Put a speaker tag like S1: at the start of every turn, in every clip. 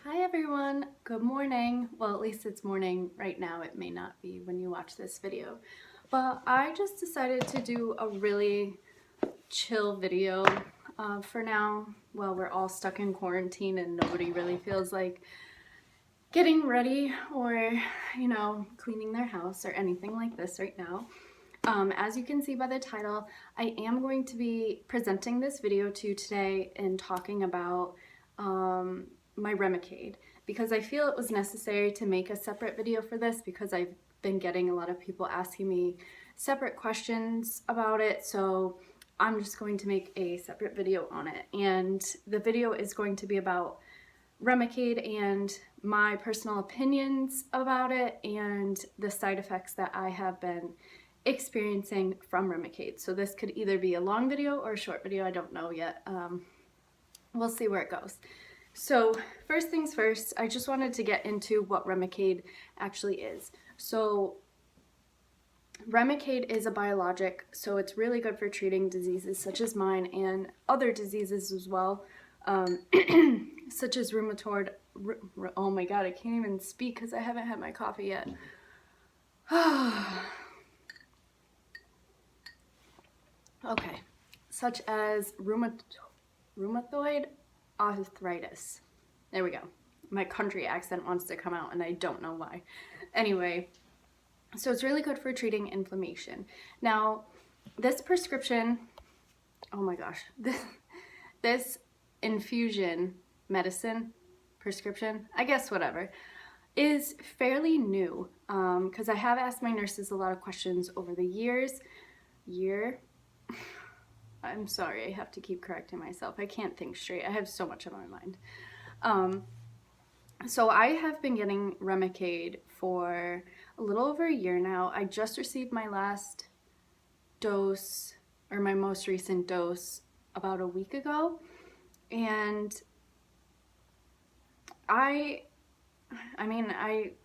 S1: Hi everyone, good morning. Well, at least it's morning right now. It may not be when you watch this video. But I just decided to do a really chill video for now. Well, we're all stuck in quarantine and nobody really feels like getting ready or, cleaning their house or anything like this right now. As you can see by the title, I am going to be presenting this video to you today and talking about my Remicade, because I feel it was necessary to make a separate video for this because I've been getting a lot of people asking me separate questions about it, so I'm just going to make a separate video on it. And the video is going to be about Remicade and my personal opinions about it and the side effects that I have been experiencing from Remicade. So this could either be a long video or a short video, I don't know yet. We'll see where it goes. So first things first, I just wanted to get into what Remicade actually is. So Remicade is a biologic, so it's really good for treating diseases such as mine and other diseases as well, such as rheumatoid. Oh my god, I can't even speak because I haven't had my coffee yet. Okay, such as rheumatoid arthritis. There we go. My country accent wants to come out and I don't know why. Anyway, so it's really good for treating inflammation. Now, this prescription, oh my gosh, this infusion medicine prescription, I guess whatever, is fairly new because I have asked my nurses a lot of questions over the years. I'm sorry, I have to keep correcting myself. I can't think straight. I have so much on my mind. So I have been getting Remicade for a little over a year now. I just received my last dose, or my most recent dose, about a week ago. And I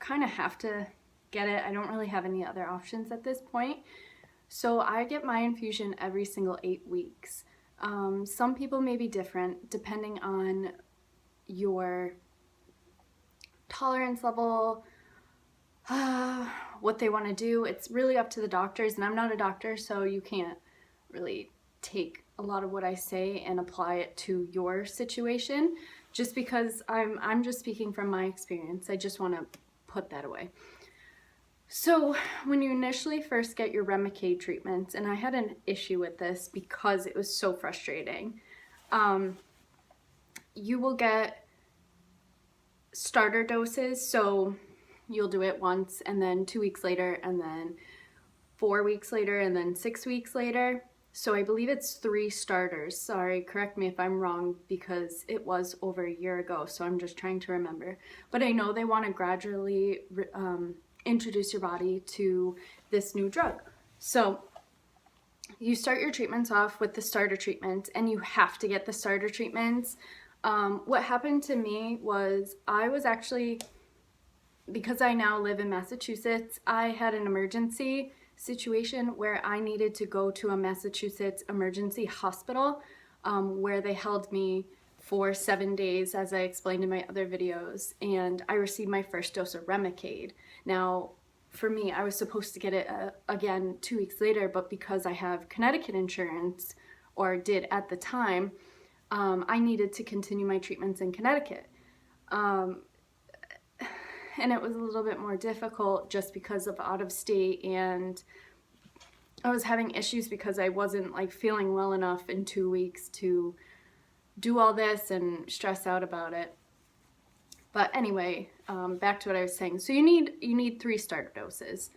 S1: kind of have to get it. I don't really have any other options at this point. So I get my infusion every single 8 weeks. Some people may be different depending on your tolerance level, what they want to do. It's really up to the doctors, and I'm not a doctor, so you can't really take a lot of what I say and apply it to your situation, just because I'm just speaking from my experience. I just want to put that away. So when you initially first get your Remicade treatments, and I had an issue with this because it was so frustrating, you will get starter doses. So you'll do it once, and then 2 weeks later, and then 4 weeks later, and then 6 weeks later. So I believe it's 3 starters. Sorry, correct me if I'm wrong because it was over a year ago, so I'm just trying to remember. But I know they want to gradually introduce your body to this new drug. So you start your treatments off with the starter treatments, and you have to get the starter treatments. What happened to me was I was actually, because I now live in Massachusetts, I had an emergency situation where I needed to go to a Massachusetts emergency hospital where they held me for 7 days, as I explained in my other videos, and I received my first dose of Remicade. Now, for me, I was supposed to get it again 2 weeks later, but because I have Connecticut insurance, or did at the time, I needed to continue my treatments in Connecticut. And it was a little bit more difficult just because of out of state, and I was having issues because I wasn't feeling well enough in 2 weeks to do all this and stress out about it. But anyway, back to what I was saying. So you need 3 starter doses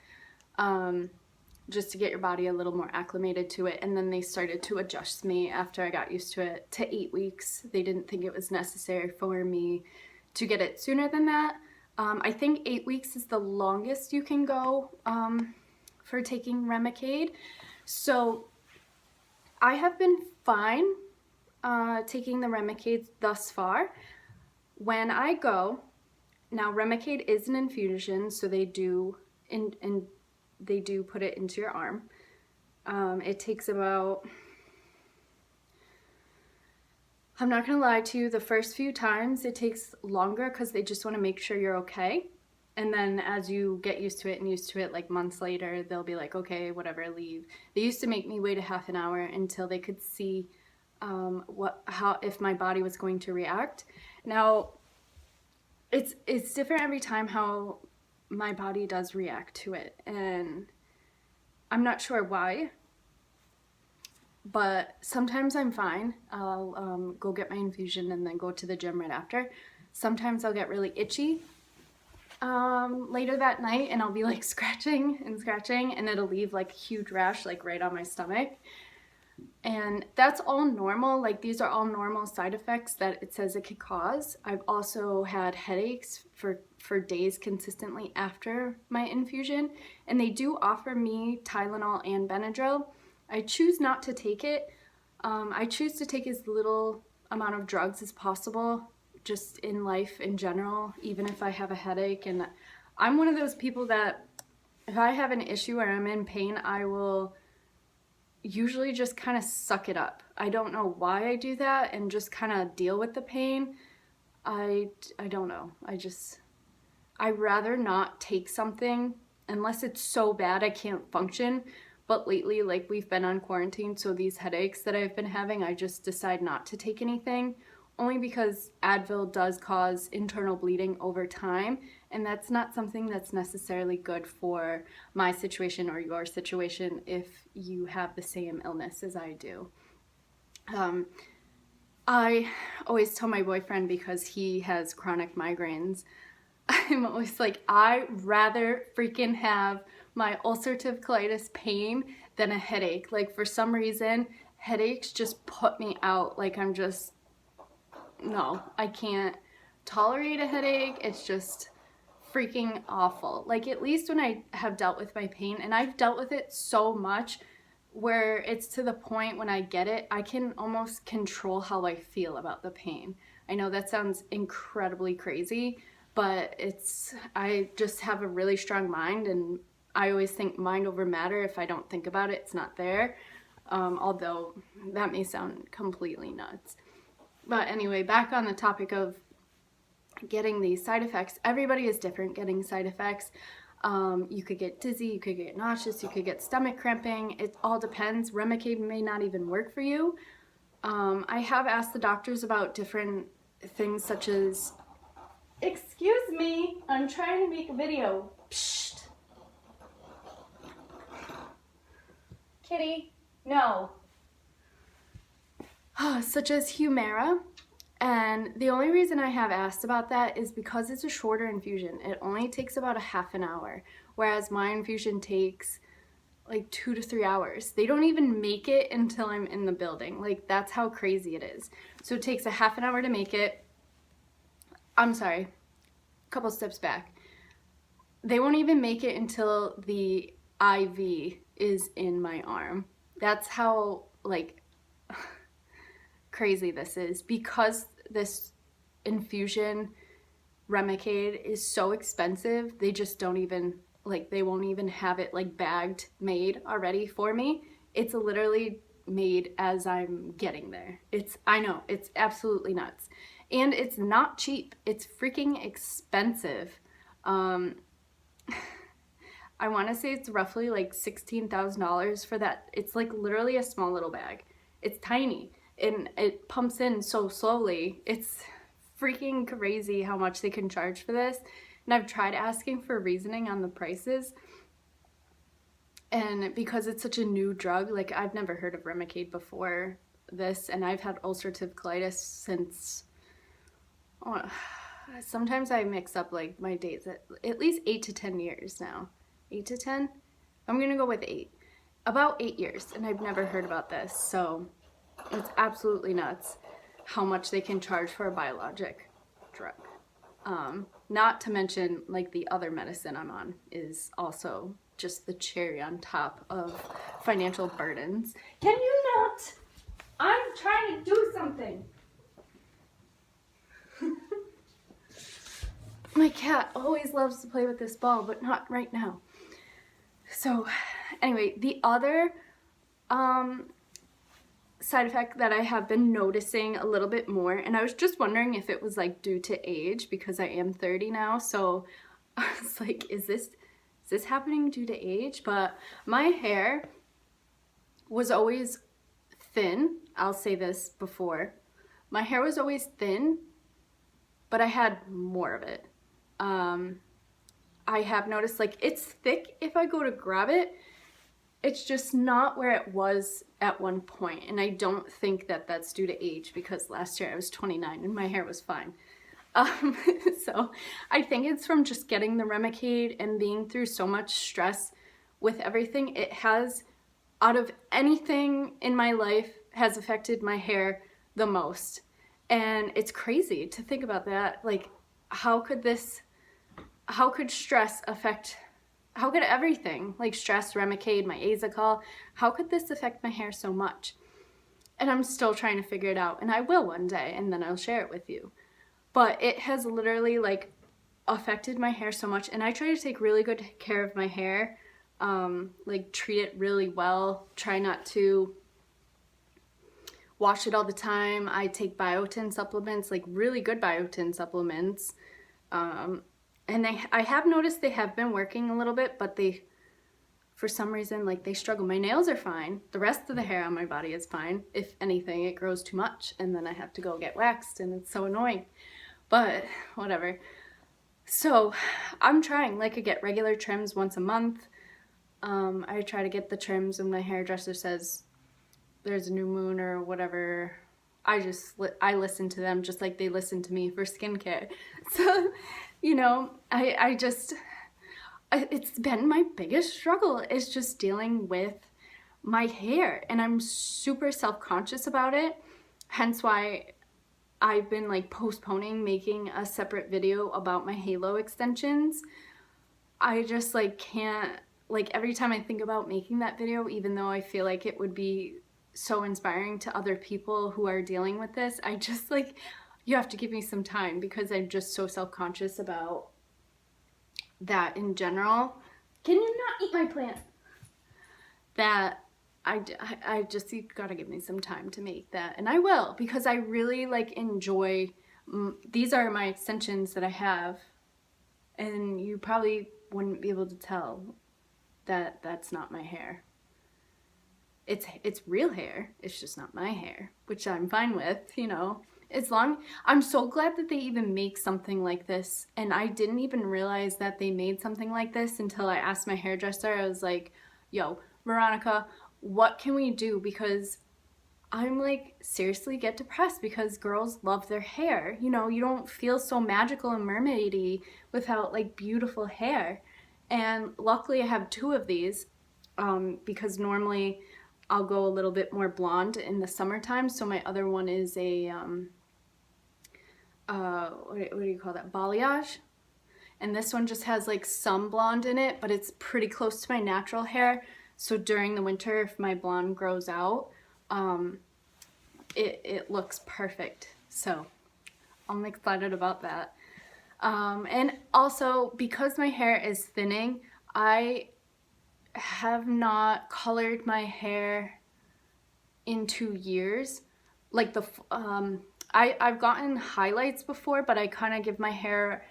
S1: just to get your body a little more acclimated to it. And then they started to adjust me after I got used to it to 8 weeks. They didn't think it was necessary for me to get it sooner than that. I think 8 weeks is the longest you can go for taking Remicade. So I have been fine taking the Remicade thus far. When I go, now Remicade is an infusion, so they do put it into your arm. It takes about I'm not gonna lie to you, the first few times it takes longer because they just want to make sure you're okay. And then as you get used to it and used to it, like months later, they'll be like, okay, whatever, leave. They used to make me wait a half an hour until they could see if my body was going to react. Now, it's different every time how my body does react to it, and I'm not sure why. But sometimes I'm fine. I'll go get my infusion and then go to the gym right after. Sometimes I'll get really itchy later that night, and I'll be like scratching and it'll leave like a huge rash like right on my stomach. And that's all normal. Like, these are all normal side effects that it says it could cause. I've also had headaches for days consistently after my infusion, and they do offer me Tylenol and Benadryl. I choose not to take it. I choose to take as little amount of drugs as possible, just in life in general, even if I have a headache. And I'm one of those people that if I have an issue or I'm in pain, I will usually just kind of suck it up. I don't know why I do that, and just kind of deal with the pain. I don't know. I'd rather not take something unless it's so bad I can't function. But lately, like, we've been on quarantine, so these headaches that I've been having, I just decide not to take anything, only because Advil does cause internal bleeding over time, and that's not something that's necessarily good for my situation or your situation if you have the same illness as I do. I always tell my boyfriend, because he has chronic migraines, I'm always like, I'd rather freaking have my ulcerative colitis pain than a headache. Like, for some reason, headaches just put me out. Like, no, I can't tolerate a headache. It's just freaking awful. Like, at least when I have dealt with my pain, and I've dealt with it so much where it's to the point when I get it, I can almost control how I feel about the pain. I know that sounds incredibly crazy, but I just have a really strong mind, and I always think mind over matter. If I don't think about it, it's not there. Although that may sound completely nuts. But anyway, back on the topic of getting these side effects. Everybody is different getting side effects. You could get dizzy, you could get nauseous, you could get stomach cramping. It all depends. Remicade may not even work for you. I have asked the doctors about different things such as, excuse me, I'm trying to make a video. Psst. Kitty, no. Such as Humira. And the only reason I have asked about that is because it's a shorter infusion. It only takes about a half an hour, whereas my infusion takes like 2 to 3 hours. They don't even make it until I'm in the building. Like, that's how crazy it is. So it takes a half an hour to make it. I'm sorry, a couple steps back. They won't even make it until the IV is in my arm. That's how, like, crazy this is. Because this infusion Remicade is so expensive, they just don't even, like, they won't even have it like bagged, made already for me. It's literally made as I'm getting there. I know, it's absolutely nuts. And it's not cheap. It's freaking expensive. I want to say it's roughly like $16,000 for that. It's like literally a small little bag. It's tiny, and it pumps in so slowly. It's freaking crazy how much they can charge for this. And I've tried asking for reasoning on the prices. And because it's such a new drug, like, I've never heard of Remicade before this, and I've had ulcerative colitis since, sometimes I mix up like my dates, at least 8 to 10 years now. 8 to 10? I'm gonna go with 8. About 8 years, and I've never heard about this, so it's absolutely nuts how much they can charge for a biologic drug. Not to mention, like, the other medicine I'm on is also just the cherry on top of financial burdens. Can you not? I'm trying to do something. My cat always loves to play with this ball, but not right now. So anyway, the other side effect that I have been noticing a little bit more, and I was just wondering if it was like due to age, because I am 30 now, so I was like, is this happening due to age? But my hair was always thin. I'll say this before. My hair was always thin, but I had more of it. I have noticed like it's thick if I go to grab it. It's just not where it was at one point. And I don't think that that's due to age, because last year I was 29 and my hair was fine. So I think it's from just getting the Remicade and being through so much stress with everything. It has, out of anything in my life, has affected my hair the most. And it's crazy to think about that. Like, how could stress affect, how could everything, like stress, Remicade, my Azicol, how could this affect my hair so much? And I'm still trying to figure it out, and I will one day, and then I'll share it with you. But it has literally like affected my hair so much, and I try to take really good care of my hair, like treat it really well, try not to wash it all the time. I take biotin supplements, like really good biotin supplements, and I have noticed they have been working a little bit, but they, for some reason, like they struggle. My nails are fine. The rest of the hair on my body is fine. If anything, it grows too much, and then I have to go get waxed, and it's so annoying. But whatever. So I'm trying, like I get regular trims once a month. I try to get the trims when my hairdresser says there's a new moon or whatever. I listen to them just like they listen to me for skincare. So, you know, it's been my biggest struggle, is just dealing with my hair, and I'm super self-conscious about it. Hence why I've been like postponing making a separate video about my halo extensions. I just like can't, like every time I think about making that video, even though I feel like it would be so inspiring to other people who are dealing with this, I just like, you have to give me some time, because I'm just so self-conscious about that in general. Can you not eat my plant? That I just, you gotta give me some time to make that, and I will, because I really like enjoy, these are my extensions that I have, and you probably wouldn't be able to tell that that's not my hair. It's real hair, it's just not my hair, which I'm fine with, you know. I'm so glad that they even make something like this, and I didn't even realize that they made something like this until I asked my hairdresser. I was like, yo, Veronica, what can we do? Because I'm like, seriously get depressed, because girls love their hair. You know, you don't feel so magical and mermaidy without like beautiful hair. And luckily I have two of these, because normally I'll go a little bit more blonde in the summertime. So my other one is a, what do you call that? Balayage. And this one just has like some blonde in it, but it's pretty close to my natural hair. So during the winter, if my blonde grows out, it looks perfect. So I'm excited about that. And also, because my hair is thinning, I have not colored my hair in 2 years. Like I've gotten highlights before, but I kind of give my hair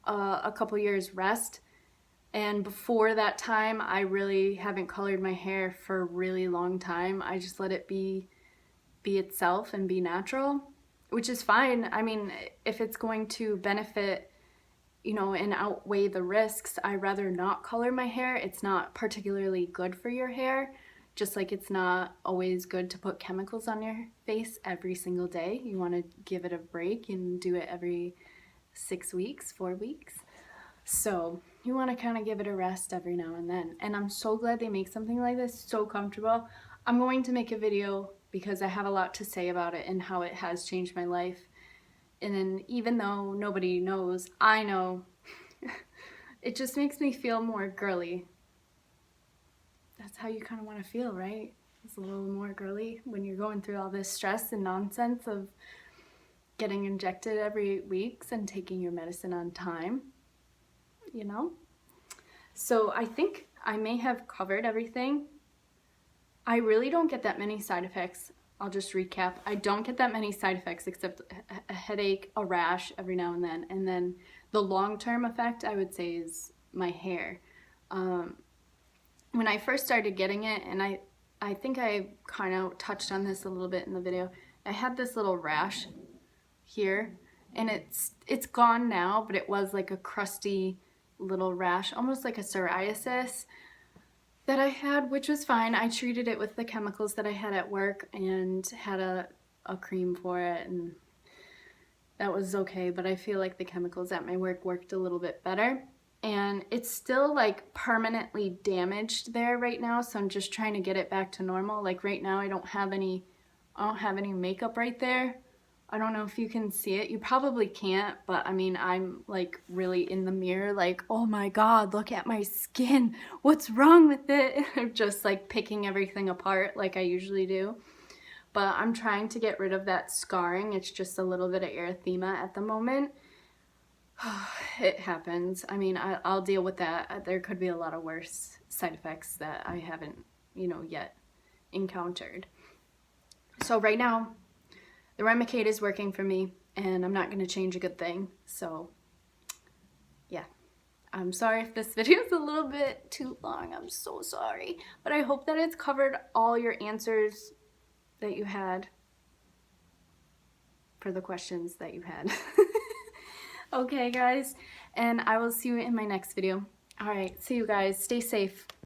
S1: a couple years rest. And before that time, I really haven't colored my hair for a really long time. I just let it be itself and be natural, which is fine. I mean, if it's going to benefit, you know, and outweigh the risks, I'd rather not color my hair. It's not particularly good for your hair, just like it's not always good to put chemicals on your face every single day. You want to give it a break and do it every 6 weeks, 4 weeks. So you want to kind of give it a rest every now and then. And I'm so glad they make something like this, so comfortable. I'm going to make a video because I have a lot to say about it and how it has changed my life. And then even though nobody knows, I know, it just makes me feel more girly. That's how you kind of want to feel, right? It's a little more girly when you're going through all this stress and nonsense of getting injected every 8 weeks and taking your medicine on time, you know? So I think I may have covered everything. I really don't get that many side effects I'll just recap. I don't get that many side effects except a headache, a rash every now and then. And then the long-term effect, I would say, is my hair. When I first started getting it, and I think I kind of touched on this a little bit in the video, I had this little rash here, and it's gone now, but it was like a crusty little rash, almost like a psoriasis that I had, which was fine. I treated it with the chemicals that I had at work and had a cream for it, and that was okay, but I feel like the chemicals at my work worked a little bit better. And it's still like permanently damaged there right now, so I'm just trying to get it back to normal. Like right now I don't have any makeup right there. I don't know if you can see it. You probably can't, but I mean, I'm like really in the mirror like, oh my god, look at my skin. What's wrong with it? I'm just like picking everything apart like I usually do. But I'm trying to get rid of that scarring. It's just a little bit of erythema at the moment. It happens. I mean, I'll deal with that. There could be a lot of worse side effects that I haven't, yet encountered. So right now, the Remicade is working for me, and I'm not going to change a good thing. So, yeah. I'm sorry if this video is a little bit too long. I'm so sorry. But I hope that it's covered all your answers that you had for the questions that you had. Okay, guys, and I will see you in my next video. All right, see you guys. Stay safe.